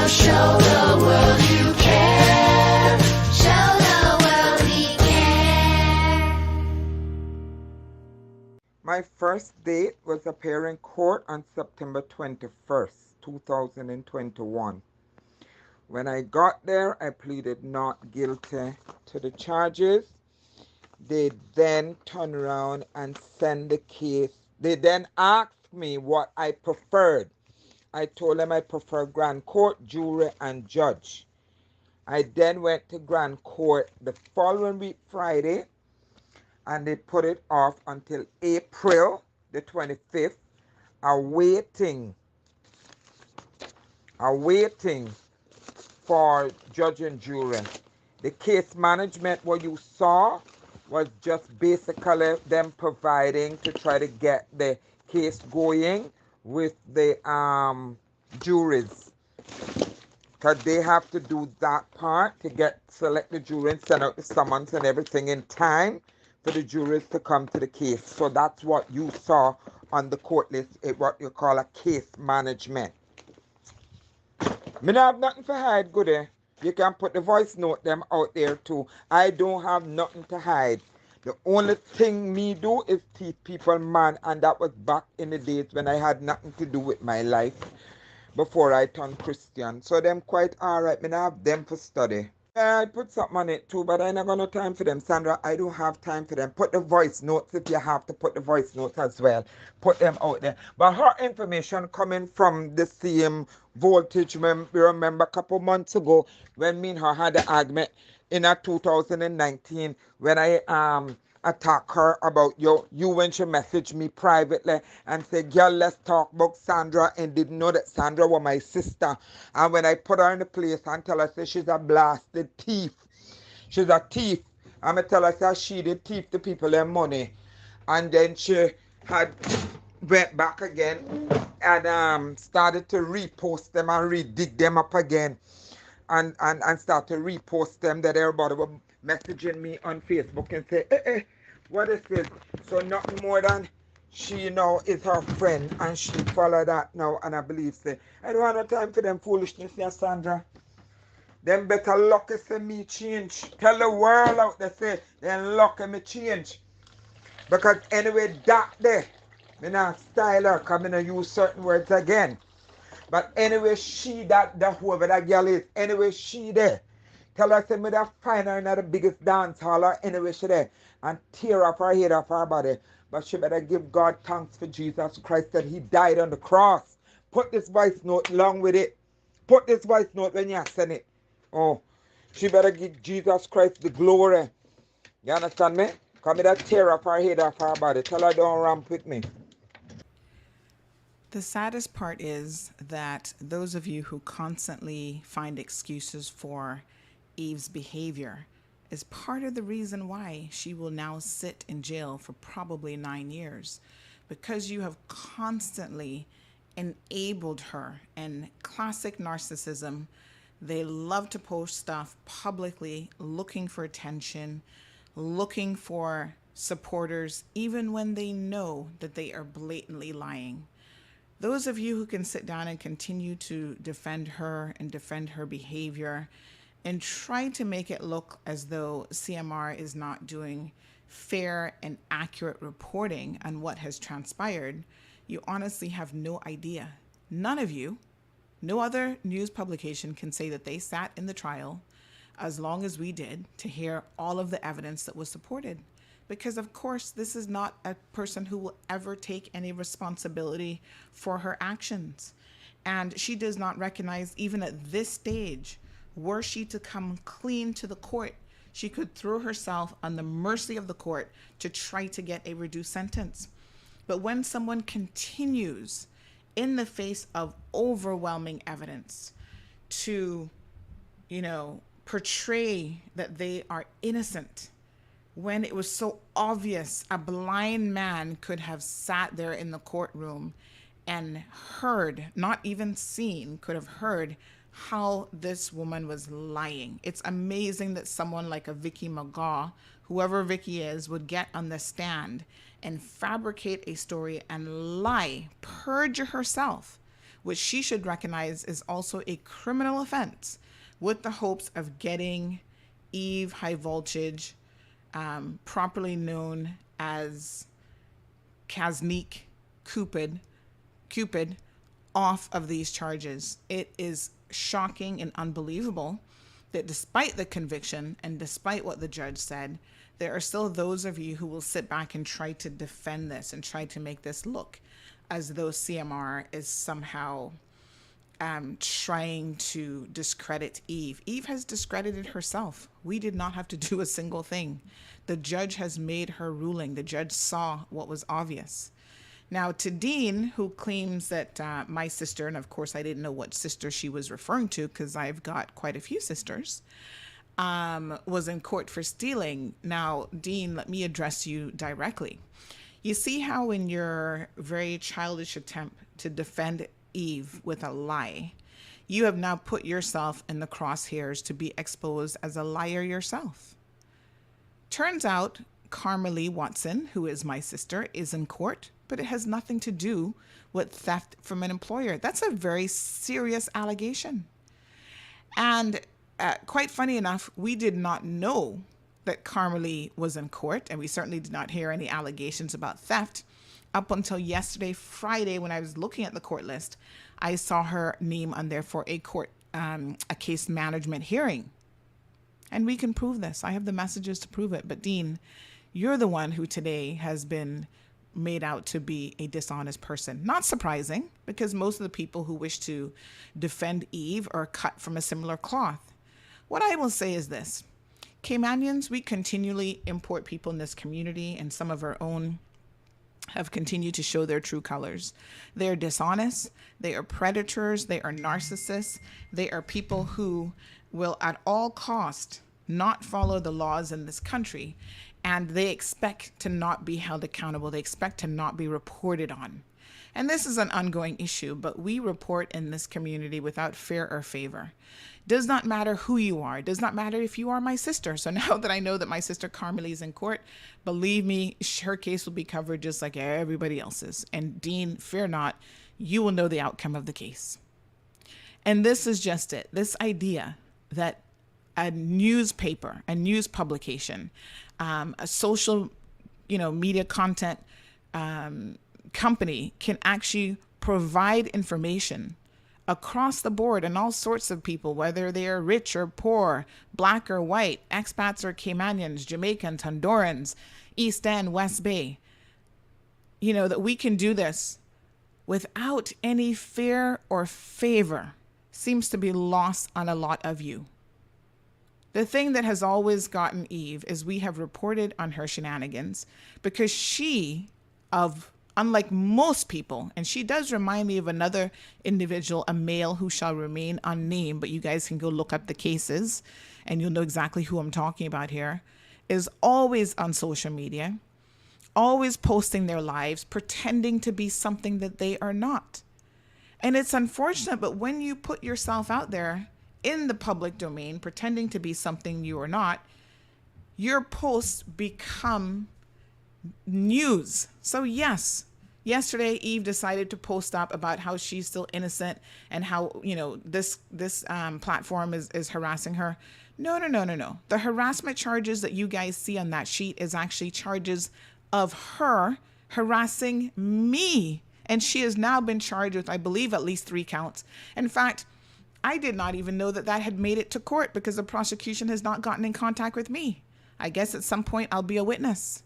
show the world you care. Show the world we care. My first date was appear in court on September 21st, 2021. When I got there, I pleaded not guilty to the charges. They then turned around and sent the case. They then asked me what I preferred. I told them I prefer Grand Court, jury, and judge. I then went to Grand Court the following week, Friday, and they put it off until April the 25th, awaiting for judge and jury. The case management, what you saw, was just basically them providing to try to get the case going with the juries, because they have to do that part to select the jury and send out the summons and everything in time for the juries to come to the case. So that's what you saw on the court list, what you call a case management. Me not have nothing to hide, goody. You can put the voice note them out there too. I don't have nothing to hide. The only thing me do is teach people man, and that was back in the days when I had nothing to do with my life before I turned Christian. So them quite alright. Me not have them for study. Yeah, I put something on it too, but I ain't got no time for them. Sandra, I don't have time for them. Put the voice notes if you have to put the voice notes as well. Put them out there. But her information coming from the same voltage. Remember a couple months ago when me and her had an argument in 2019 when I attack her about you when she messaged me privately and said, girl, let's talk about Sandra, and didn't know that Sandra was my sister. And when I put her in the place and tell her, say she's a blasted thief. She's a thief. I'm going to tell her, say she did thief the people their money. And then she had went back again and started to repost them and re-dig them up again. And start to repost them that everybody was messaging me on Facebook and say, what is this? So nothing more than she now is her friend and she follow that now, and I believe say, I don't have no time for them foolishness here, Sandra. Them better lucky say me change. Tell the world out there say, then lucky me change. Because anyway, that there, me not style her because me not use certain words again. But anyway, she that whoever that girl is, anyway, she there. Tell her, say, me that find her in the biggest dance hall or anyway she there. And tear up her head off her body. But she better give God thanks for Jesus Christ that he died on the cross. Put this voice note along with it. Put this voice note when you send it. Oh, she better give Jesus Christ the glory. You understand me? Because me that tear up her head off her body. Tell her don't ramp with me. The saddest part is that those of you who constantly find excuses for Eve's behavior is part of the reason why she will now sit in jail for probably 9 years, because you have constantly enabled her. And classic narcissism, they love to post stuff publicly, looking for attention, looking for supporters, even when they know that they are blatantly lying. Those of you who can sit down and continue to defend her and defend her behavior and try to make it look as though CMR is not doing fair and accurate reporting on what has transpired, you honestly have no idea. None of you, no other news publication can say that they sat in the trial as long as we did to hear all of the evidence that was supported. Because of course, this is not a person who will ever take any responsibility for her actions. And she does not recognize, even at this stage, were she to come clean to the court, she could throw herself on the mercy of the court to try to get a reduced sentence. But when someone continues in the face of overwhelming evidence to, portray that they are innocent, when it was so obvious a blind man could have sat there in the courtroom and heard, not even seen, could have heard how this woman was lying. It's amazing that someone like a Vicky McGaw, whoever Vicky is, would get on the stand and fabricate a story and lie, perjure herself which she should recognize is also a criminal offense, with the hopes of getting Eve High Voltage, properly known as Kaznique Cupid, off of these charges. It is shocking and unbelievable that despite the conviction and despite what the judge said, there are still those of you who will sit back and try to defend this and try to make this look as though CMR is somehow trying to discredit Eve. Eve has discredited herself. We did not have to do a single thing. The judge has made her ruling. The judge saw what was obvious. Now, to Dean, who claims that my sister, and of course I didn't know what sister she was referring to because I've got quite a few sisters, was in court for stealing. Now, Dean, let me address you directly. You see how in your very childish attempt to defend Eve with a lie, you have now put yourself in the crosshairs to be exposed as a liar yourself. Turns out Carmelie Watson, who is my sister, is in court, but it has nothing to do with theft from an employer. That's a very serious allegation. And quite funny enough, we did not know that Carmelie was in court, and we certainly did not hear any allegations about theft up until yesterday, Friday, when I was looking at the court list. I saw her name on there for a case management hearing. And we can prove this. I have the messages to prove it. But Dean, you're the one who today has been made out to be a dishonest person. Not surprising, because most of the people who wish to defend Eve are cut from a similar cloth. What I will say is this. Caymanians, we continually import people in this community, and some of our own have continued to show their true colors. They are dishonest, they are predators, they are narcissists, they are people who will at all cost not follow the laws in this country, and they expect to not be held accountable. They expect to not be reported on. And this is an ongoing issue, but we report in this community without fear or favor. Does not matter who you are. Does not matter if you are my sister. So now that I know that my sister Carmelie is in court, believe me, her case will be covered just like everybody else's. And Dean, fear not, you will know the outcome of the case. And this is just it. This idea that a newspaper, a news publication, a social, media content company can actually provide information across the board and all sorts of people, whether they are rich or poor, black or white, expats or Caymanians, Jamaicans, Hondurans, East End, West Bay, that we can do this without any fear or favor seems to be lost on a lot of you. The thing that has always gotten Eve is we have reported on her shenanigans because unlike most people, and she does remind me of another individual, a male who shall remain unnamed, but you guys can go look up the cases and you'll know exactly who I'm talking about here, is always on social media, always posting their lives, pretending to be something that they are not. And it's unfortunate, but when you put yourself out there in the public domain, pretending to be something you are not, your posts become news. So yes, yesterday Eve decided to post up about how she's still innocent and how this platform is harassing her. No. The harassment charges that you guys see on that sheet is actually charges of her harassing me, and she has now been charged with, I believe, at least 3 counts. In fact, I did not even know that had made it to court because the prosecution has not gotten in contact with me. I guess at some point I'll be a witness.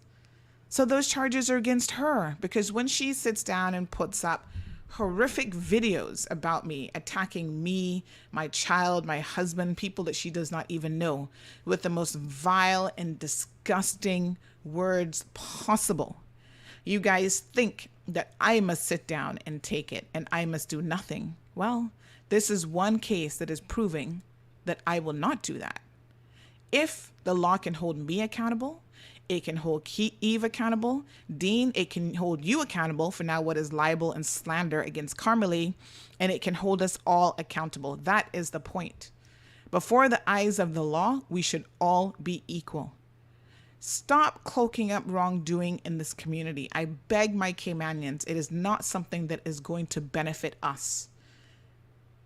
So those charges are against her because when she sits down and puts up horrific videos about me, attacking me, my child, my husband, people that she does not even know, with the most vile and disgusting words possible, you guys think that I must sit down and take it and I must do nothing. Well, this is one case that is proving that I will not do that. If the law can hold me accountable, it can hold Eve accountable. Dean, it can hold you accountable for now what is libel and slander against Carmelie, and it can hold us all accountable. That is the point. Before the eyes of the law, we should all be equal. Stop cloaking up wrongdoing in this community. I beg my Caymanians, it is not something that is going to benefit us.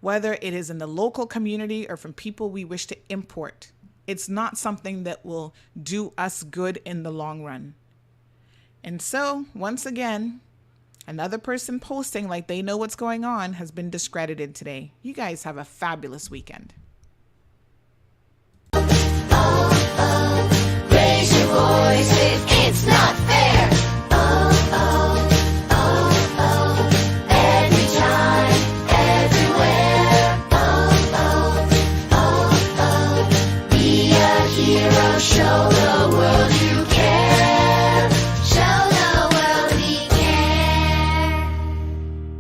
whether it is in the local community or from people we wish to import. It's not something that will do us good in the long run. And so, once again, another person posting like they know what's going on has been discredited today. You guys have a fabulous weekend. Raise your voice if it's not